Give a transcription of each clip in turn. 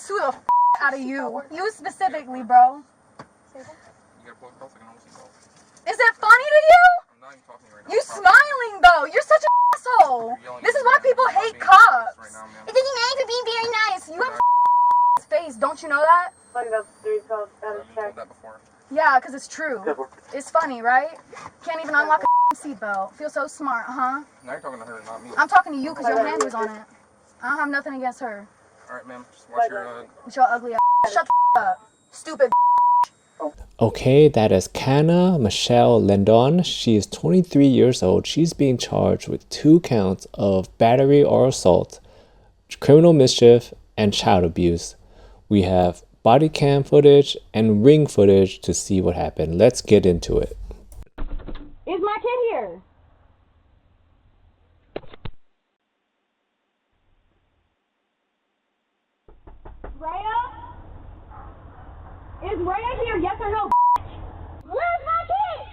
sue the out of you. You specifically, bro. Is it funny to you? I'm not even talking right now. You smiling though. You're such an asshole. This is why people hate cops. It doesn't matter for being very nice. You have a face. Don't you know that? Yeah, because it's true. It's funny, right? Can't even unlock a seatbelt. Feel so smart, huh? Now you're talking to her, not me. I'm talking to you because your hand was on it. I don't have nothing against her. Alright, ma'am. Just watch your... With your ugly ass. Shut the up. Stupid. Okay, that is Kana Michele Lyndon. She is 23 years old. She's being charged with 2 counts of battery or assault, criminal mischief, and child abuse. We have body cam footage and ring footage to see what happened. Let's get into it. Is my kid here? Rhea? Is Rhea here? Yes or no? Where's my kid?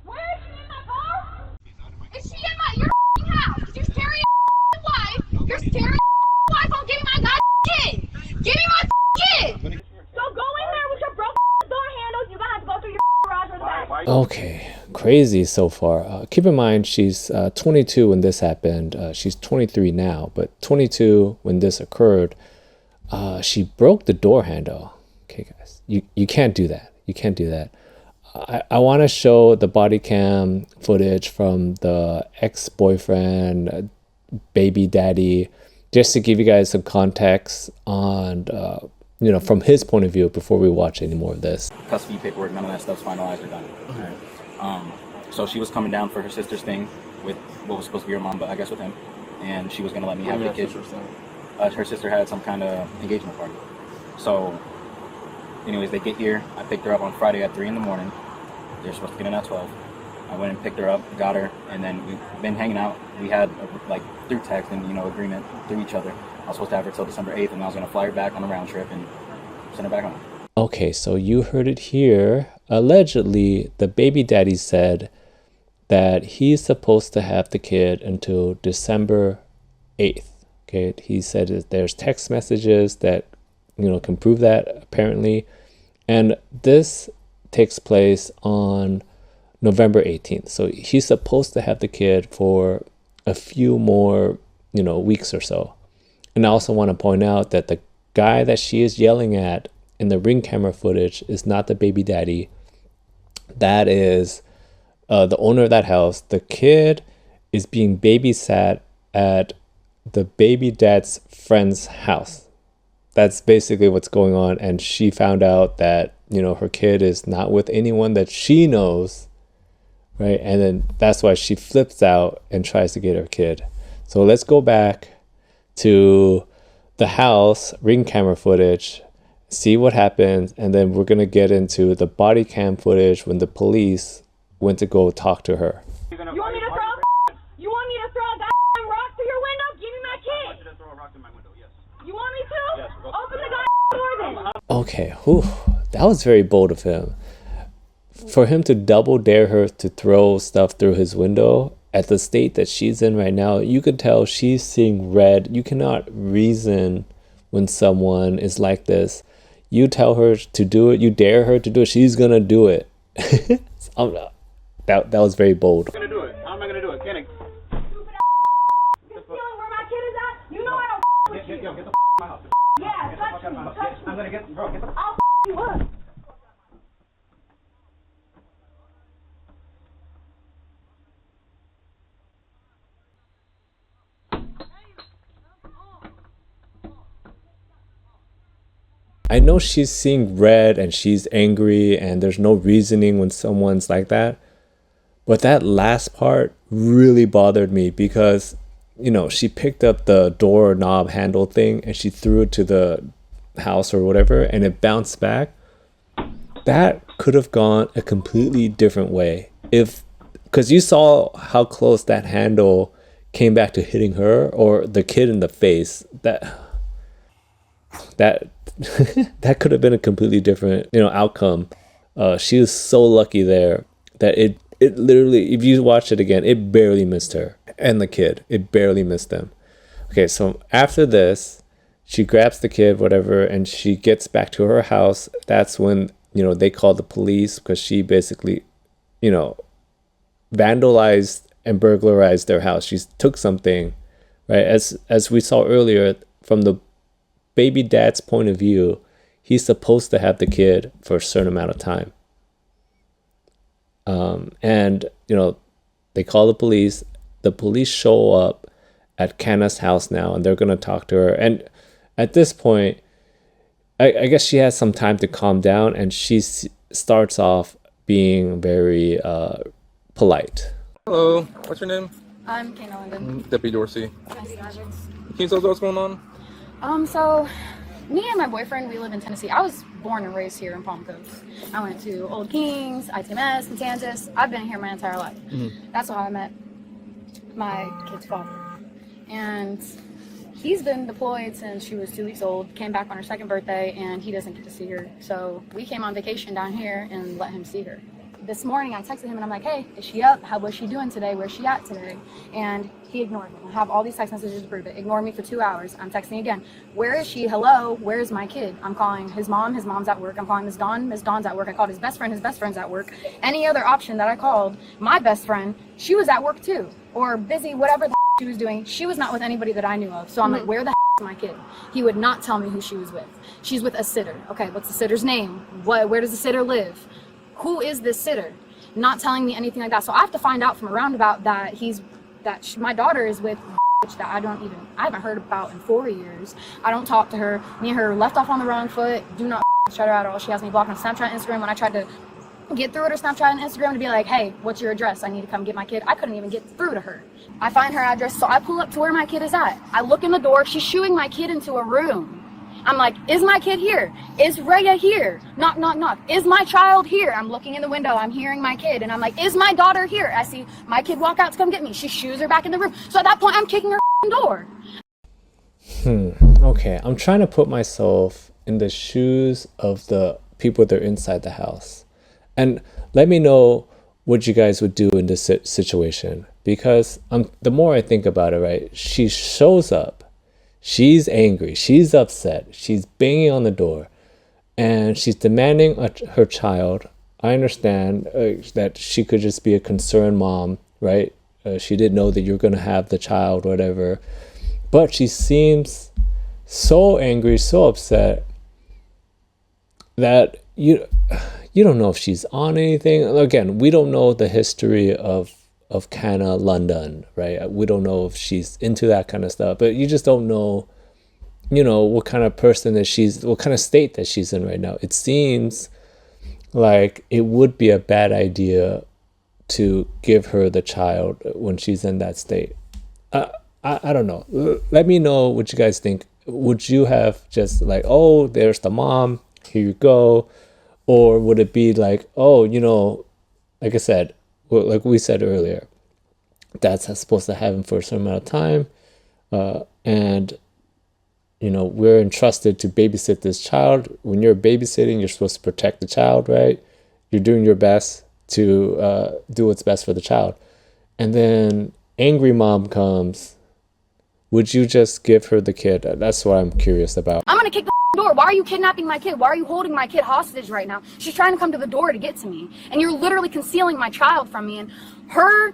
Where is she in my car? Is she in your house? You're staring at my wife. You're staring at my wife on giving my kid. Give me my kid. So go in there with your broken door handles. You're gonna have to go through your garage or the back. Okay, crazy so far. Keep in mind she's 22 when this happened. She's 23 now, but 22 when this occurred. She broke the door handle. Okay, guys, you can't do that. You can't do that. I want to show the body cam footage from the ex-boyfriend, baby daddy, just to give you guys some context on, you know, from his point of view before we watch any more of this. Custody paperwork, none of that stuff's finalized or done. Right. So she was coming down for her sister's thing with what was supposed to be her mom, but I guess with him, and she was gonna let me have the kids. Her sister had some kind of engagement party. So, anyways, they get here. I picked her up on Friday at 3 in the morning. They're supposed to get in at 12. I went and picked her up, got her, and then we've been hanging out. We had like through text and agreement through each other. I was supposed to have her till December 8th, and I was gonna fly her back on a round trip and send her back home. Okay, so you heard it here. Allegedly, the baby daddy said that he's supposed to have the kid until December 8th. Okay, he said that there's text messages that can prove that apparently, and this takes place on November 18th. So he's supposed to have the kid for a few more weeks or so. And I also want to point out that the guy that she is yelling at in the ring camera footage is not the baby daddy. That is the owner of that house. The kid is being babysat at the baby dad's friend's house. That's basically what's going on. And she found out that, her kid is not with anyone that she knows, right? And then that's why she flips out and tries to get her kid. So let's go back to the house, ring camera footage, see what happens, and then we're gonna get into the body cam footage when the police went to go talk to her. You want me to throw? You want me to throw a goddamn rock through your window? Give me my kid. I want you to throw a rock through my window. Yes. You want me to? Yes. Open the goddamn door then. Okay. Whew, that was very bold of him. For him to double dare her to throw stuff through his window at the state that she's in right now, you could tell she's seeing red. You cannot reason when someone is like this. You tell her to do it, you dare her to do it, she's gonna do it. That was very bold. I'm gonna do it. How am I gonna do it? Get it. Stupid You're stealing where my kid is at? You know I don't with you. Get the my house. Yeah, touch me. I'm gonna get the I'll you up. I know she's seeing red and she's angry and there's no reasoning when someone's like that. But that last part really bothered me because, she picked up the doorknob handle thing and she threw it to the house or whatever and it bounced back. That could have gone a completely different way. Because you saw how close that handle came back to hitting her or the kid in the face. That that could have been a completely different outcome. She was so lucky there that it literally, if you watch it again, it barely missed her and the kid. It barely missed them. Okay, so after this, She grabs the kid, whatever, and she gets back to her house. That's when, they call the police because she basically, vandalized and burglarized their house. She took something, right? As we saw earlier, from the baby dad's point of view, he's supposed to have the kid for a certain amount of time. And, they call the police. The police show up at Kana's house now, and they're going to talk to her. And at this point, I guess she has some time to calm down, and she starts off being very polite. Hello, what's your name? I'm Kana Lyndon. Deputy Dorsey. Nice to meet you. Can you tell us what's going on? So me and my boyfriend, we live in Tennessee. I was born and raised here in Palm Coast. I went to Old Kings, ITMS, Matanzas. I've been here my entire life. That's how I met my kid's father. And he's been deployed since she was 2 weeks old, came back on her second birthday, and he doesn't get to see her. So we came on vacation down here and let him see her. This morning I texted him and I'm like, hey, is she up? How was she doing today? Where's she at today? And he ignored me. I have all these text messages to prove it. Ignored me for 2 hours. I'm texting again. Where is she? Hello? Where's my kid? I'm calling his mom. His mom's at work. I'm calling Miss Dawn. Miss Dawn's at work. I called his best friend. His best friend's at work. Any other option that I called, my best friend, she was at work too. Or busy, whatever the she was doing. She was not with anybody that I knew of. So I'm like, where the is my kid? He would not tell me who she was with. She's with a sitter. Okay, what's the sitter's name? Where does the sitter live? Who is this sitter? Not telling me anything like that. So I have to find out from a roundabout that my daughter is with that I haven't heard about in 4 years. I don't talk to her. Me and her left off on the wrong foot. Do not shut her at all. She has me blocked on Snapchat and Instagram. When I tried to get through to her Snapchat and Instagram to be like, hey, what's your address? I need to come get my kid. I couldn't even get through to her. I find her address, so I pull up to where my kid is at. I look in the door. She's shooing my kid into a room. I'm like, is my kid here? Is Rhea here? Knock, knock, knock. Is my child here? I'm looking in the window. I'm hearing my kid. And I'm like, is my daughter here? I see my kid walk out to come get me. She shoos her back in the room. So at that point, I'm kicking her door. Okay, I'm trying to put myself in the shoes of the people that are inside the house. And let me know what you guys would do in this situation. Because the more I think about it, right, she shows up. She's angry. She's upset. She's banging on the door. And she's demanding her child. I understand that she could just be a concerned mom, right? She didn't know that you're going to have the child, whatever. But she seems so angry, so upset that you don't know if she's on anything. Again, we don't know the history of Kana Lyndon, right? We don't know if she's into that kind of stuff, but you just don't know, what kind of person what kind of state that she's in right now. It seems like it would be a bad idea to give her the child when she's in that state. I don't know. Let me know what you guys think. Would you have just like, oh, there's the mom, here you go? Or would it be like, oh, like I said, like we said earlier, dad's supposed to have him for a certain amount of time, and we're entrusted to babysit this child. When you're babysitting, you're supposed to protect the child, right? You're doing your best to do what's best for the child. And then angry mom comes. Would you just give her the kid? That's what I'm curious about. I'm gonna kick the door. Why are you kidnapping my kid? Why are you holding my kid hostage right now? She's trying to come to the door to get to me, and you're literally concealing my child from me. And her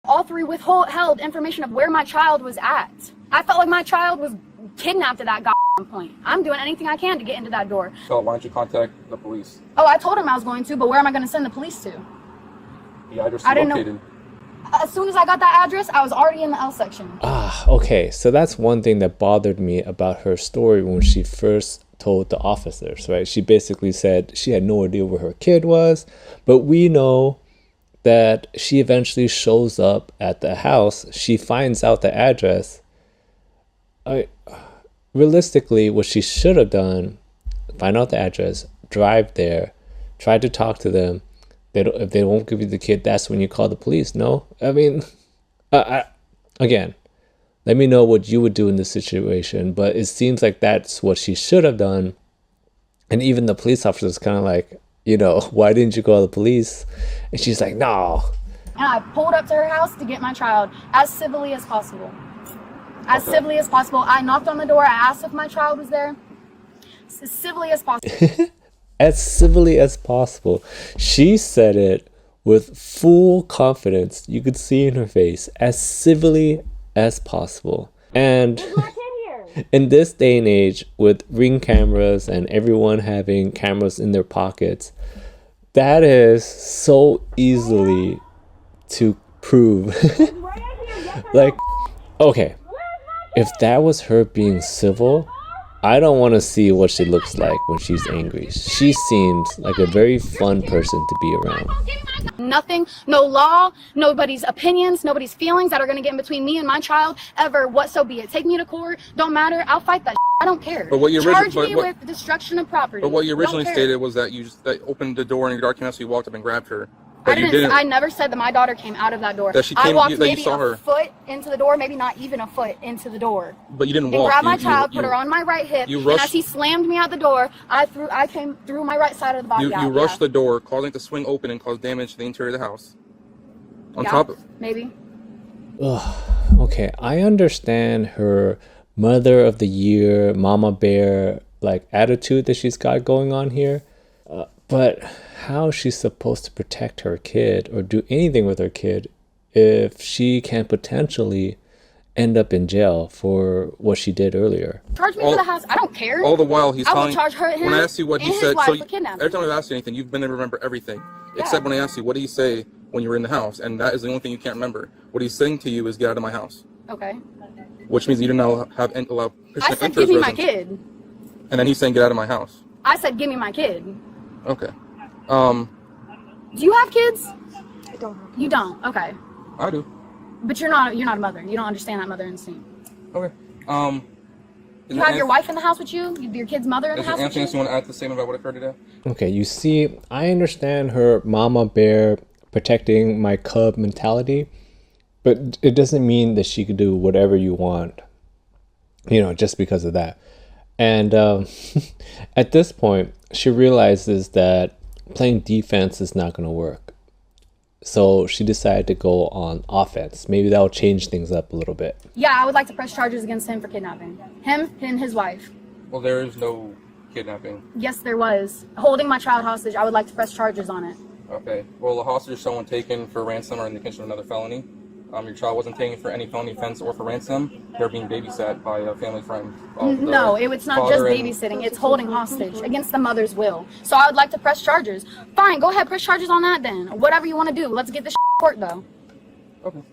all three withheld information of where my child was at. I felt like my child was kidnapped at that point. I'm doing anything I can to get into that door. So why don't you contact the police? Oh, I told him I was going to, but where am I going to send the police to? The address is I didn't located. know. As soon as I got that address, I was already in the L section. Okay. So that's one thing that bothered me about her story when she first told the officers, right? She basically said she had no idea where her kid was, but we know that she eventually shows up at the house. She finds out the address. Realistically, what she should have done, find out the address, drive there, try to talk to them. If they won't give you the kid, that's when you call the police. No? I mean, again, let me know what you would do in this situation. But it seems like that's what she should have done. And even the police officer is kind of like, why didn't you call the police? And she's like, no. And I pulled up to her house to get my child as civilly as possible. As civilly as possible. I knocked on the door. I asked if my child was there. As civilly as possible. As civilly as possible. She said it with full confidence. You could see in her face. As civilly as possible. And in this day and age, with Ring cameras and everyone having cameras in their pockets, that is so easily to prove. Like, okay, if that was her being civil, I don't want to see what she looks like when she's angry. She seems like a very fun person to be around. Nothing, no law, nobody's opinions, nobody's feelings that are going to get in between me and my child ever, what so be it. Take me to court, don't matter, I'll fight that. I don't care. But what you Charge me with destruction of property. But what you originally stated was that you just opened the door and your daughter came out, so you walked up and grabbed her. But I never said that my daughter came out of that door. That she came, I walked that you maybe saw her. a foot into the door, maybe not even a foot into the door. But you didn't And walk. grabbed my child, put her on my right hip, and as he slammed me out the door, I came through my right side of the body out. You rushed the door, causing it to swing open and cause damage to the interior of the house. On top of maybe. Ugh, okay, I understand her mother of the year, mama bear, like attitude that she's got going on here. But how she's supposed to protect her kid or do anything with her kid if she can potentially end up in jail for what she did earlier? Charge me for the house. I don't care. All the while he's telling. Charge her, when I asked you what he said, so every time I've I've asked you anything, you've been able to remember everything. Yeah. Except when I asked you, what did he say when you were in the house? And that is the only thing you can't remember. What he's saying to you is, get out of my house. Okay. Which means you didn't allow permission I said, give me my kid. And then he's saying, get out of my house. I said, give me my kid. Okay. Do you have kids? I don't have kids. You don't? Okay. I do. But you're not a mother. You don't understand that mother instinct. Okay. You have your wife in the house with you? Your kid's mother in the house with you? Anything else you want to add to the statement about what occurred today? Okay, you see, I understand her mama bear protecting my cub mentality, but it doesn't mean that she could do whatever you want, just because of that. And at this point, she realizes that playing defense is not going to work. So she decided to go on offense. Maybe that'll change things up a little bit. Yeah, I would like to press charges against him for kidnapping. Him and his wife. Well, there is no kidnapping. Yes, there was. Holding my child hostage, I would like to press charges on it. Okay. Well, a hostage is someone taken for ransom or in the connection of another felony. Your child wasn't taken for any felony offense or for ransom. They're being babysat by a family friend. No, it's not just babysitting. It's holding hostage against the mother's will. So I would like to press charges. Fine, go ahead, press charges on that then. Whatever you want to do. Let's get this court though. Okay.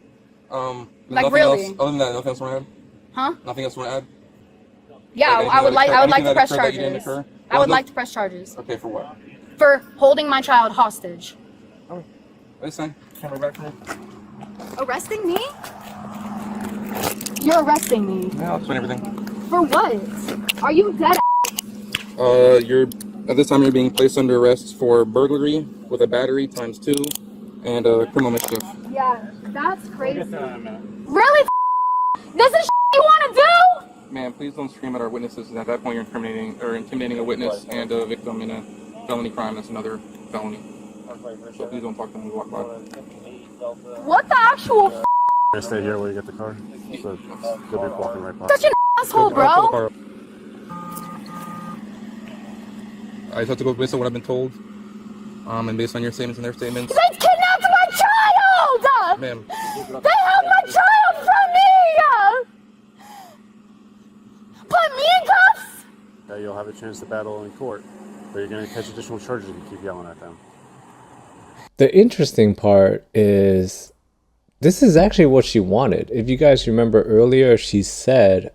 Like really? Else, other than that, nothing else you want to add? Huh? Nothing else you want to add? Yeah, I would like to press charges. I would like to press charges. Okay, for what? For holding my child hostage. Okay. Wait a second. Camera back from me. Arresting me? You're arresting me. Yeah, I'll explain everything. For what? Are you dead? At this time you're being placed under arrest for burglary with a battery ×2 and criminal mischief. Yeah, that's crazy. Really? This is you want to do? Ma'am, please don't scream at our witnesses. At that point you're intimidating a witness and a victim in a felony crime. That's another felony. So please don't talk to them when we walk by. What the actual Gonna stay here while you get the car. So you'll be walking right by. Such an asshole, bro. I just have to go based on what I've been told. And based on your statements and their statements. They kidnapped my child! Ma'am. They held my child from me! Put me in cuffs! Yeah, you'll have a chance to battle in court, but you're gonna catch additional charges if you keep yelling at them. The interesting part is this is actually what she wanted. If you guys remember earlier, she said,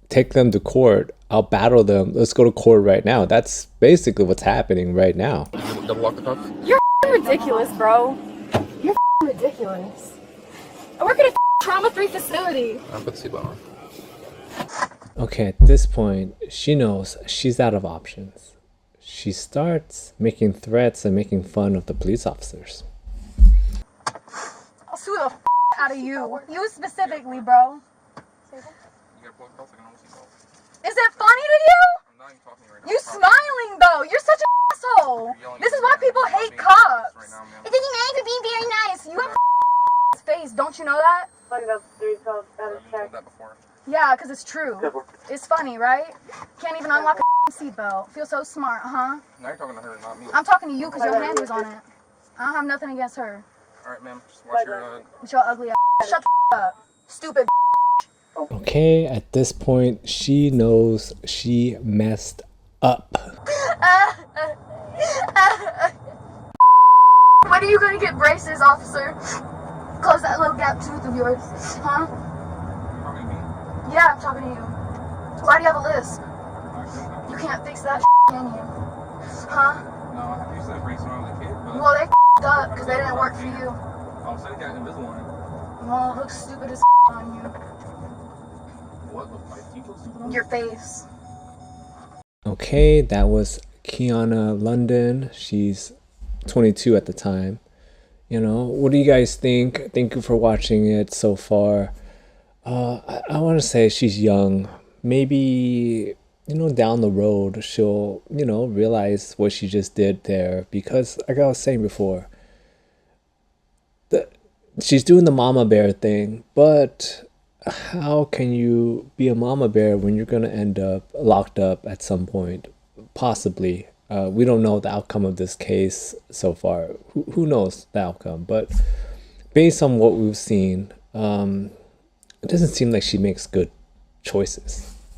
take them to court. I'll battle them. Let's go to court right now. That's basically what's happening right now. Double lock the cuffs? You're ridiculous, bro. You're ridiculous. I work at a trauma-free facility. I'll put the seatbelt on. Okay, at this point, she knows she's out of options. She starts making threats and making fun of the police officers. I'll sue the out of you. You specifically, bro. Is it funny to you? I'm not even talking right now. You smiling though. You're such an asshole. This is why people hate cops. It doesn't matter for being very nice. You have face. Don't you know that? Like that's 3 calls out of check. that before. Yeah, because it's true. It's funny, right? Can't even unlock a seatbelt. Feel so smart, huh? Now you're talking to her, not me. I'm talking to you because your hand was on it. I don't have nothing against her. Alright, ma'am. Just watch your, With your ugly ass. Shut the up. Stupid. Okay, at this point, she knows she messed up. When are you gonna get braces, officer? Close that little gap tooth of yours, huh? talking to me. Yeah, I'm talking to you. Why do you have a lisp? You can't fix that, can you? Huh? No, I have to use that brace when I was a kid, but Well, they up because they didn't work for you. I'll say got Invisalign. Well, it looks stupid as on you. What? My teeth look stupid? Your face. Okay, that was Kana London. She's 22 at the time. You know, what do you guys think? Thank you for watching it so far. I want to say she's young. Maybe, you know, down the road she'll, you know, realize what she just did there, because like I was saying before, she's doing the mama bear thing, but how can you be a mama bear when you're going to end up locked up at some point? Possibly. We don't know the outcome of this case so far. Who knows the outcome? But based on what we've seen, it doesn't seem like she makes good choices.